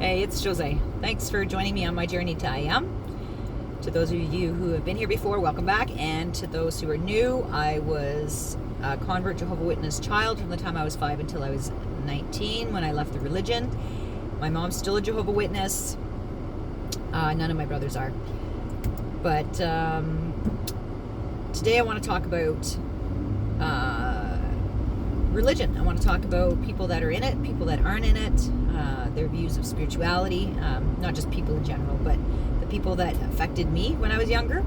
Hey, it's Jose. Thanks for joining me on my journey to I Am. To those of you who have been here before, welcome back. And to those who are new, I was a convert Jehovah Witness child from the time I was 5 until I was 19 when I left the religion. My mom's still a Jehovah Witness. None of my brothers are. But today I want to talk about religion. I want to talk about people that are in it, people that aren't in it, their views of spirituality, not just people in general, but the people that affected me when I was younger.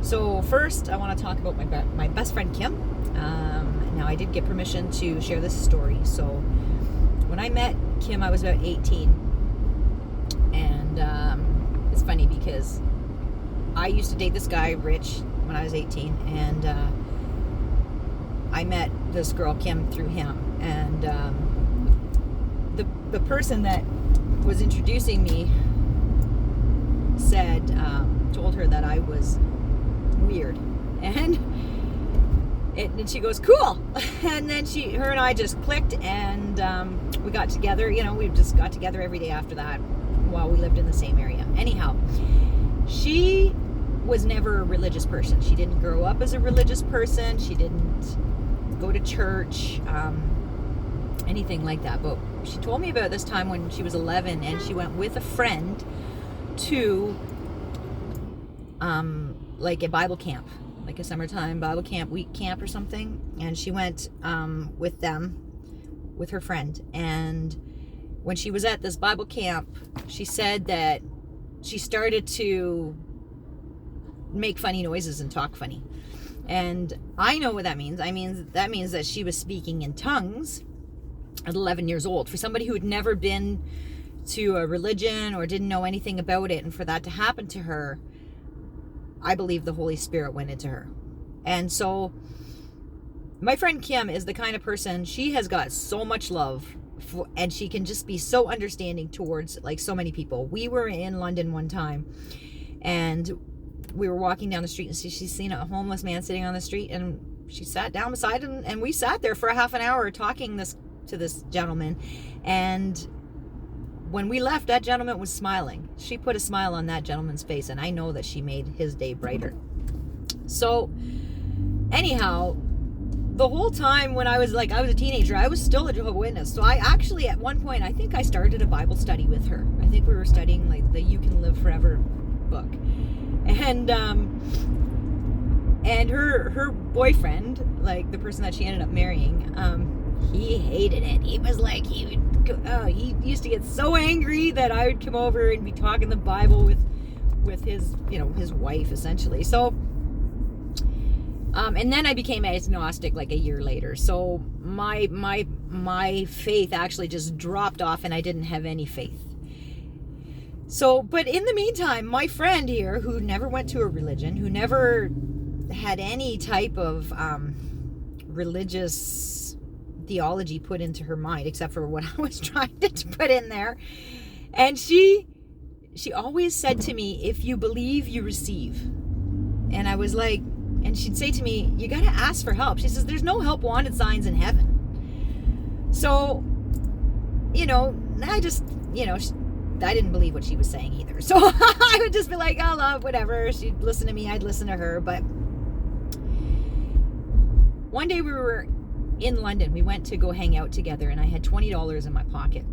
So first, I want to talk about my best friend Kim. Now, I did get permission to share this story. So when I met Kim, I was about 18. And it's funny because I used to date this guy, Rich, when I was 18. And I met this girl, Kim, through him. And the person that was introducing me said, told her that I was weird. And she goes, cool. And then her and I just clicked, and we got together. We just got together every day after that while we lived in the same area. Anyhow, she was never a religious person. She didn't grow up as a religious person. She didn't go to church, anything like that. But she told me about this time when she was 11, and she went with a friend to like a Bible camp, like a summertime Bible camp, week camp or something. And she went with them, with her friend. And when she was at this Bible camp, she said that she started to make funny noises and talk funny. And I know what that means. That means that she was speaking in tongues at 11 years old. For somebody who had never been to a religion or didn't know anything about it, and for that to happen to her, I believe the Holy Spirit went into her. And so my friend Kim is the kind of person, she has got so much love for, and she can just be so understanding towards like so many people. We were in London one time, and we were walking down the street, and she's seen a homeless man sitting on the street, and she sat down beside him, and we sat there for a half an hour talking to this gentleman. And when we left, that gentleman was smiling. She put a smile on that gentleman's face, and I know that she made his day brighter. So anyhow, the whole time when I was a teenager, I was still a Jehovah Witness. So I actually, at one point, I think I started a Bible study with her. I think we were studying like the You Can Live Forever book. And her boyfriend, like the person that she ended up marrying, he hated it. He was like, he used to get so angry that I would come over and be talking the Bible with his, his wife, essentially. So, and then I became agnostic like a year later. So my faith actually just dropped off, and I didn't have any faith. So, but in the meantime, my friend here, who never went to a religion, who never had any type of religious theology put into her mind, except for what I was trying to put in there, and she always said to me, if you believe, you receive. And I was like, and she'd say to me, you got to ask for help. She says, there's no help wanted signs in heaven. So, I didn't believe what she was saying either. So I would just be like, oh, love, whatever. She'd listen to me, I'd listen to her. But one day we were in London. We went to go hang out together, and I had $20 in my pocket.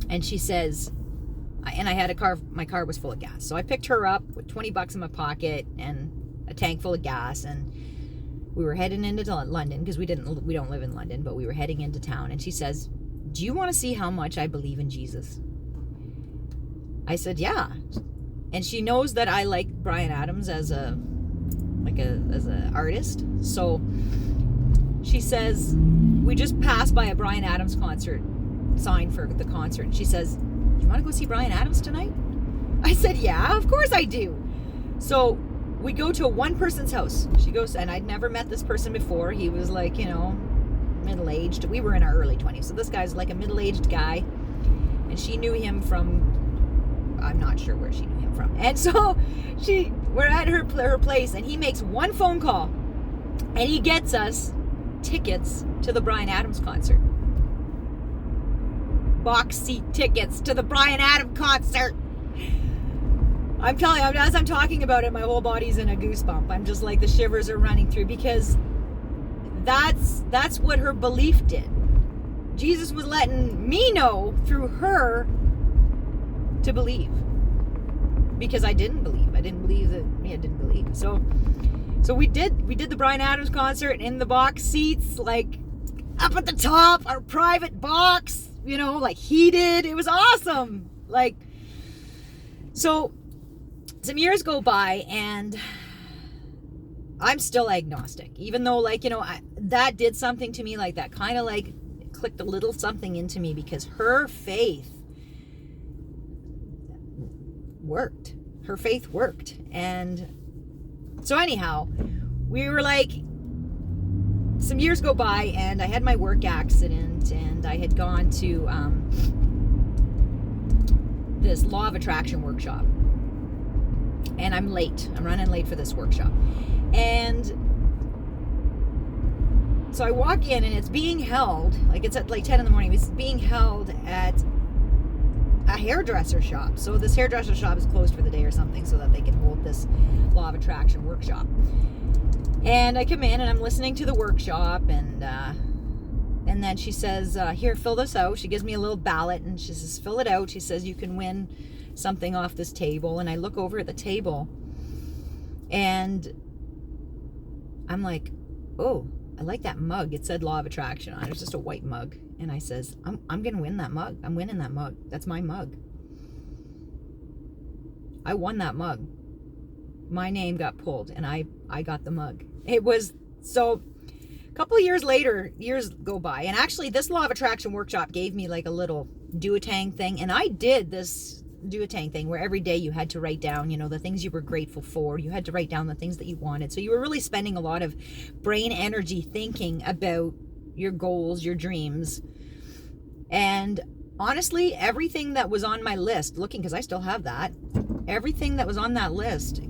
And she says, and I had my car was full of gas. So I picked her up with $20 in my pocket and a tank full of gas, and we were heading into London, because we don't live in London, but we were heading into town. And she says, do you want to see how much I believe in Jesus? I said, yeah. And she knows that I like Bryan Adams as an artist. So she says, we just passed by a Bryan Adams concert sign for the concert. And she says, do you want to go see Bryan Adams tonight? I said, yeah, of course I do. So we go to one person's house. She goes, and I'd never met this person before. He was like, middle-aged. We were in our early 20s. So this guy's like a middle-aged guy. And she knew him from, I'm not sure where she knew him from. And so we're at her place, and he makes one phone call, and he gets us tickets to the Bryan Adams concert. box seat tickets to the Bryan Adams concert. I'm telling you, as I'm talking about it, my whole body's in a goosebump. I'm just like, the shivers are running through, because that's what her belief did. Jesus was letting me know through her to believe, because I didn't believe. I didn't believe that I didn't believe. So we did the Bryan Adams concert in the box seats, like up at the top, our private box, like heated. It was awesome. Like, so some years go by and I'm still agnostic, even though, like, that did something to me, like that kind of like clicked a little something into me, because her faith worked. Her faith worked. And so anyhow, we were like, some years go by and I had my work accident, and I had gone to this law of attraction workshop, and I'm late. I'm running late for this workshop. And so I walk in and it's being held, like it's at like 10 in the morning. It's being held at a hairdresser shop. So this hairdresser shop is closed for the day or something, so that they can hold this law of attraction workshop. And I come in and I'm listening to the workshop, and then she says, here, fill this out. She gives me a little ballot and she says, fill it out. She says, you can win something off this table. And I look over at the table and I'm like, oh, I like that mug. It said law of attraction on it. It was just a white mug. And I says, I'm going to win that mug. I'm winning that mug. That's my mug. I won that mug. My name got pulled and I got the mug. It was so, a couple of years later, years go by. And actually this law of attraction workshop gave me like a little do-a-tang thing. And I did this do-a-tang thing where every day you had to write down, the things you were grateful for. You had to write down the things that you wanted. So you were really spending a lot of brain energy thinking about your goals, your dreams. And honestly, everything that was on my list, looking, because I still have that, everything that was on that list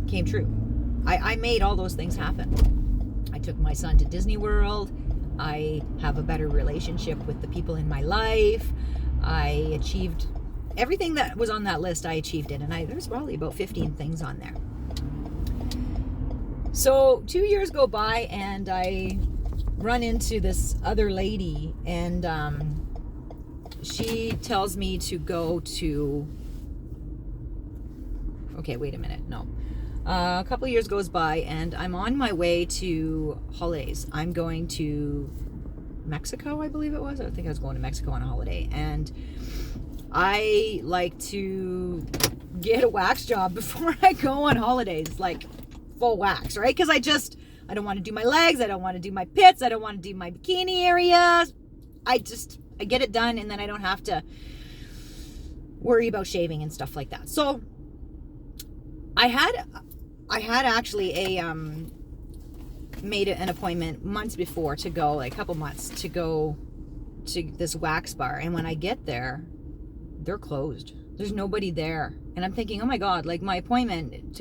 came true. I made all those things happen. I took my son to Disney World. I have a better relationship with the people in my life. I achieved everything that was on that list. I achieved it. And there's probably about 15 things on there. So 2 years go by and I run into this other lady, and she tells me to go to, okay, wait a minute. No. A couple of years goes by and I'm on my way to holidays. I'm going to Mexico, I believe it was. I think I was going to Mexico on a holiday. And I like to get a wax job before I go on holidays, like full wax, right? Because I don't want to do my legs. I don't want to do my pits. I don't want to do my bikini area. I get it done, and then I don't have to worry about shaving and stuff like that. So I had actually made an appointment months before to go, like a couple months, to go to this wax bar. And when I get there, they're closed. There's nobody there. And I'm thinking, oh my God, like my appointment,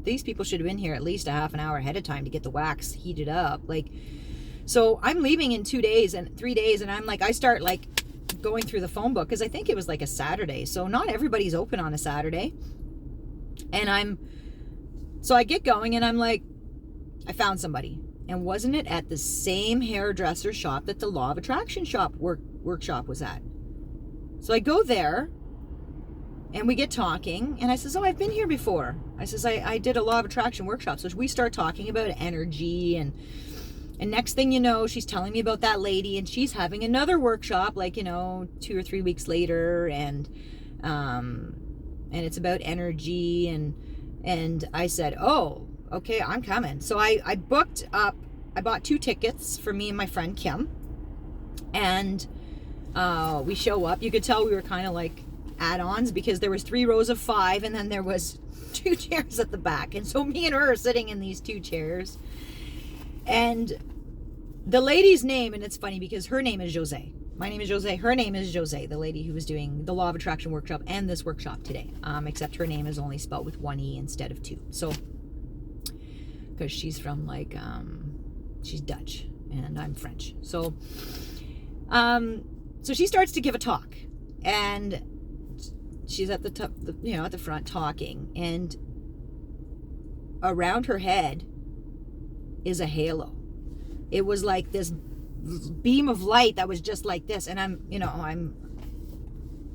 these people should have been here at least a half an hour ahead of time to get the wax heated up. Like, so I'm leaving in 2 days and 3 days. And I'm like, I start like going through the phone book, because I think it was like a Saturday. So not everybody's open on a Saturday. And so I get going and I'm like, I found somebody. And wasn't it at the same hairdresser shop that the law of attraction workshop was at? So I go there and we get talking, and I says, oh, I've been here before. I says, I did a law of attraction workshop. So we start talking about energy, and next thing you know, she's telling me about that lady, and she's having another workshop, like, 2 or 3 weeks later, and it's about energy, and I said, oh, okay, I'm coming. So I booked up, I bought 2 tickets for me and my friend Kim, and we show up. You could tell we were kind of like add-ons, because there was 3 rows of 5, and then there was 2 chairs at the back. And so me and her are sitting in these 2 chairs, and the lady's name, and it's funny because her name is Jose. My name is Jose. Her name is Jose, the lady who was doing the law of attraction workshop and this workshop today. Except her name is only spelled with 1 E instead of 2. So, because she's from she's Dutch and I'm French. So, so she starts to give a talk, and she's at the top, at the front talking, and around her head is a halo. It was like this beam of light that was just like this, and I'm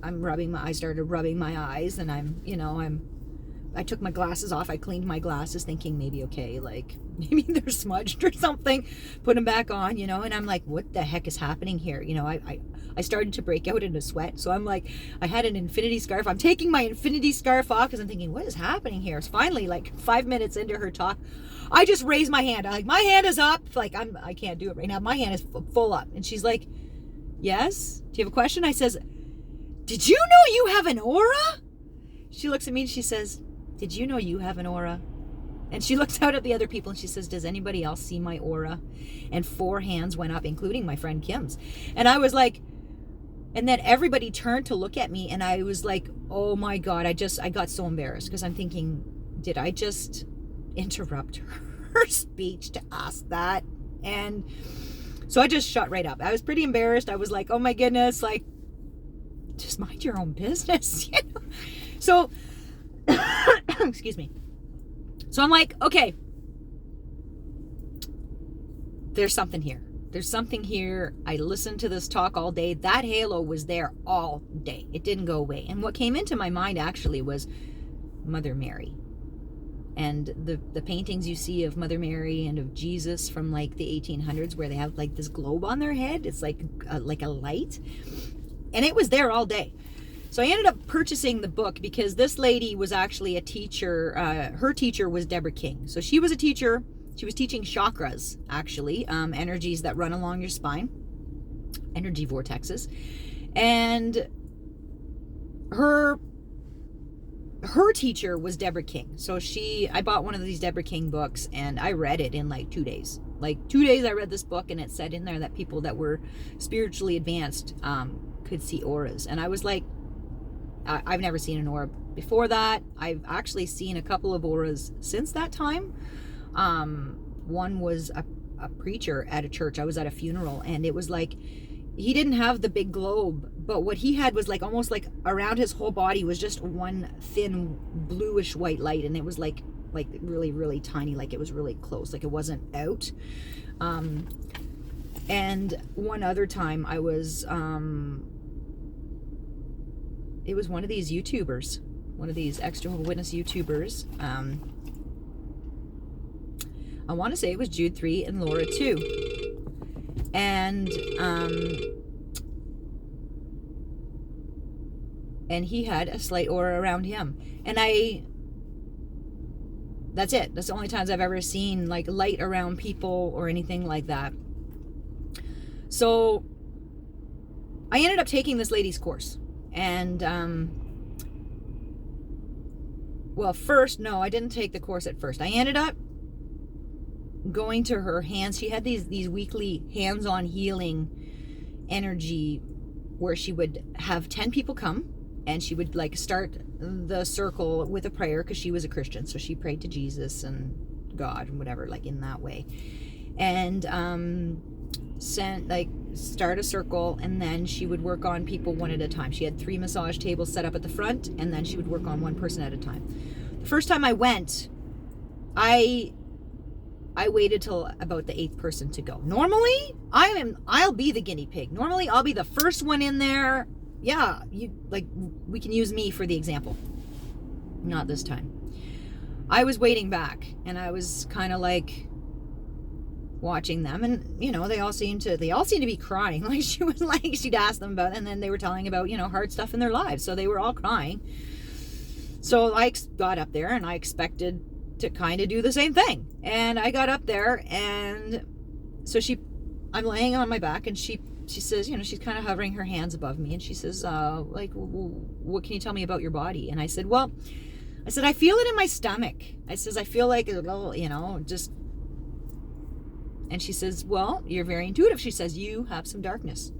I started rubbing my eyes, and I took my glasses off. I cleaned my glasses thinking maybe, okay, like maybe they're smudged or something, put them back on, and I'm like, what the heck is happening here? I started to break out into sweat. So I'm like, I had an infinity scarf. I'm taking my infinity scarf off because I'm thinking, what is happening here? It's finally like 5 minutes into her talk. I just raised my hand. I'm like, my hand is up. Like I can't do it right now. My hand is full up. And she's like, yes, do you have a question? I says, did you know you have an aura? She looks at me and she says, did you know you have an aura? And she looks out at the other people and she says, does anybody else see my aura? And 4 hands went up, including my friend Kim's. And I was like, and then everybody turned to look at me, and I was like, oh my God, I got so embarrassed because I'm thinking, did I just interrupt her speech to ask that? And so I just shut right up. I was pretty embarrassed. I was like, oh my goodness, like, just mind your own business, So, excuse me. So I'm like, okay, there's something here. There's something here. I listened to this talk all day. That halo was there all day. It didn't go away. And what came into my mind actually was Mother Mary. And the paintings you see of Mother Mary and of Jesus from like the 1800s, where they have like this globe on their head. It's like a light. And it was there all day. So I ended up purchasing the book because this lady was actually a teacher. Her teacher was Deborah King. So she was a teacher. She was teaching chakras, actually, energies that run along your spine, energy vortexes. And her teacher was Deborah King. So I bought one of these Deborah King books, and I read it in like 2 days. Like 2 days I read this book, and it said in there that people that were spiritually advanced could see auras. And I was like, I've never seen an aura before that. I've actually seen a couple of auras since that time. One was a preacher at a church. I was at a funeral, and it was like, he didn't have the big globe, but what he had was like almost like around his whole body was just one thin bluish white light, and it was like really, really tiny, like it was really close, like it wasn't out. And one other time I was, it was one of these YouTubers, one of these ex-Jehovah Witness YouTubers. I want to say it was Jude 3 and Laura 2. And he had a slight aura around him. And that's it. That's the only times I've ever seen like light around people or anything like that. So I ended up taking this lady's course. And, well, first, no, I didn't take the course at first. I ended up going to her hands. She had these weekly hands-on healing energy where she would have 10 people come, and she would like start the circle with a prayer because she was a Christian. So she prayed to Jesus and God and whatever, like in that way. And, start a circle, and then she would work on people one at a time. She had 3 massage tables set up at the front, and then she would work on one person at a time. The first time I went, I waited till about the 8th person to go. Normally, I'll be the guinea pig. Normally, I'll be the first one in there. Yeah, we can use me for the example. Not this time. I was waiting back, and I was kind of like watching them, and they all seemed to be crying. Like she was like, she'd ask them about it, and then they were telling about hard stuff in their lives, so they were all crying. So I got up there, and I expected to kind of do the same thing, and I got up there, and so I'm laying on my back, and she says, she's kind of hovering her hands above me, and she says, what can you tell me about your body? And I said, I feel it in my stomach. I says, I feel like a little, just. And she says, well, you're very intuitive. She says, you have some darkness.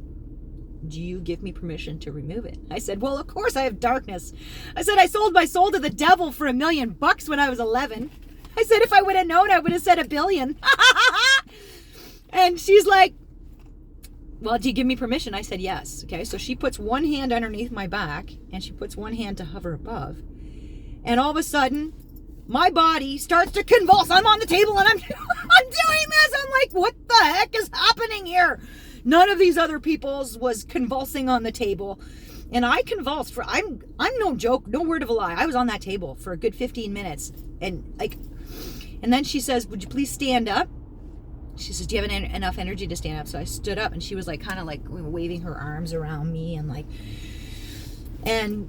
Do you give me permission to remove it? I said, well, of course I have darkness. I said, I sold my soul to the devil for $1 million when I was 11. I said, if I would have known, I would have said $1 billion. And she's like, well, do you give me permission? I said yes. Okay, so she puts one hand underneath my back and she puts one hand to hover above. And all of a sudden, my body starts to convulse. I'm on the table and I'm doing this. I'm like, what the heck is happening here? None of these other people's was convulsing on the table. And I convulsed for, I'm no joke, no word of a lie. I was on that table for a good 15 minutes. And then she says, would you please stand up? She says, do you have enough energy to stand up? So I stood up and she was like, kind of like waving her arms around me and like, and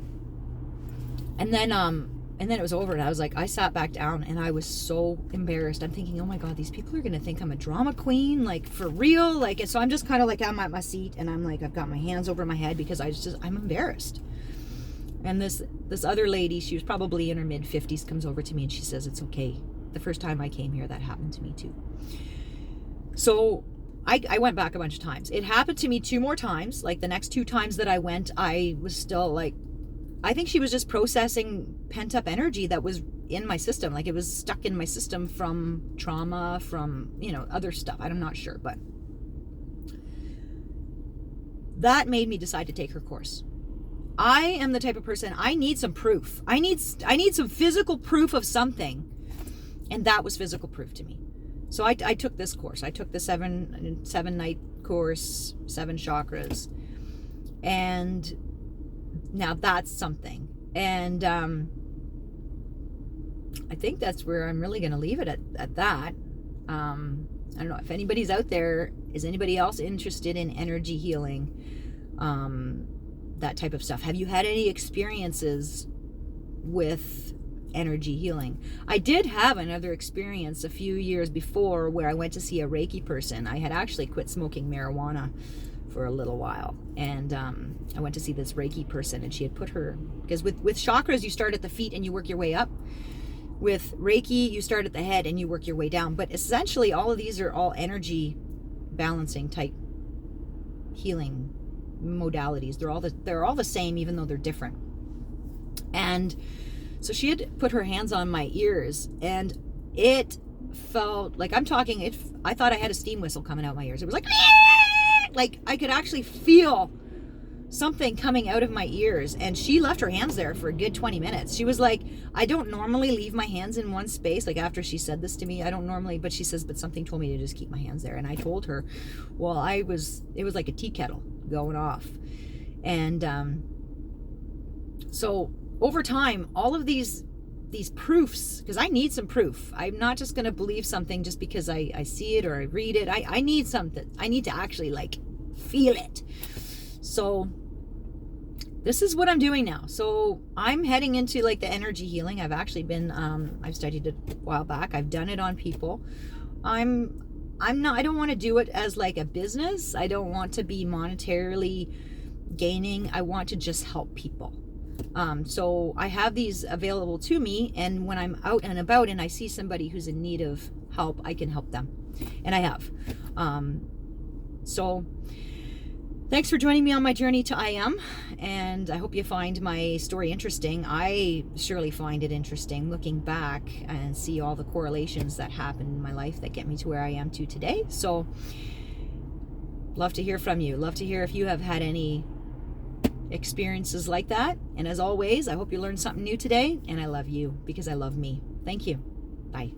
then it was over and I was like, I sat back down and I was so embarrassed. I'm thinking, oh my God, these people are going to think I'm a drama queen, like for real. Like, and so I'm just kind of like, I'm at my seat and I'm like, I've got my hands over my head because I'm embarrassed. And this other lady, she was probably in her mid 50s, comes over to me and she says, it's okay. The first time I came here, that happened to me too. So I went back a bunch of times. It happened to me 2 more times. Like the next 2 times that I went, I was still like, I think she was just processing pent up energy that was in my system. Like it was stuck in my system from trauma, from, other stuff. I'm not sure, but that made me decide to take her course. I am the type of person, I need some proof. I need some physical proof of something. And that was physical proof to me. So I took this course. I took the 7-night course, 7 chakras. And now that's something. And I think that's where I'm really going to leave it at that. I don't know if anybody's out there. Is anybody else interested in energy healing? That type of stuff. Have you had any experiences with energy healing? I did have another experience a few years before where I went to see a Reiki person. I had actually quit smoking marijuana for a little while, and I went to see this Reiki person, and she had put her, because with chakras you start at the feet and you work your way up. With Reiki you start at the head and you work your way down. But essentially all of these are all energy balancing type healing modalities. They're all the same, even though they're different. And so she had put her hands on my ears, and it felt like, I thought I had a steam whistle coming out my ears. It was like I could actually feel something coming out of my ears. And she left her hands there for a good 20 minutes. She was like, I don't normally leave my hands in one space. Like after she said this to me, I don't normally, but she says, but something told me to just keep my hands there. And I told her, well, it was like a tea kettle going off. And so over time, all of these proofs, because I need some proof. I'm not just going to believe something just because I see it or I read it. I need something. I need to actually like feel it. So this is what I'm doing now. So I'm heading into like the energy healing. I've actually been, I've studied it a while back. I've done it on people. I don't want to do it as like a business. I don't want to be monetarily gaining. I want to just help people. So I have these available to me, and when I'm out and about and I see somebody who's in need of help, I can help them. And I have. So thanks for joining me on my journey to I Am, and I hope you find my story interesting. I surely find it interesting looking back and see all the correlations that happened in my life that get me to where I am to today. So love to hear from you. Love to hear if you have had any experiences like that. And as always, I hope you learned something new today, and I love you because I love me. Thank you. Bye.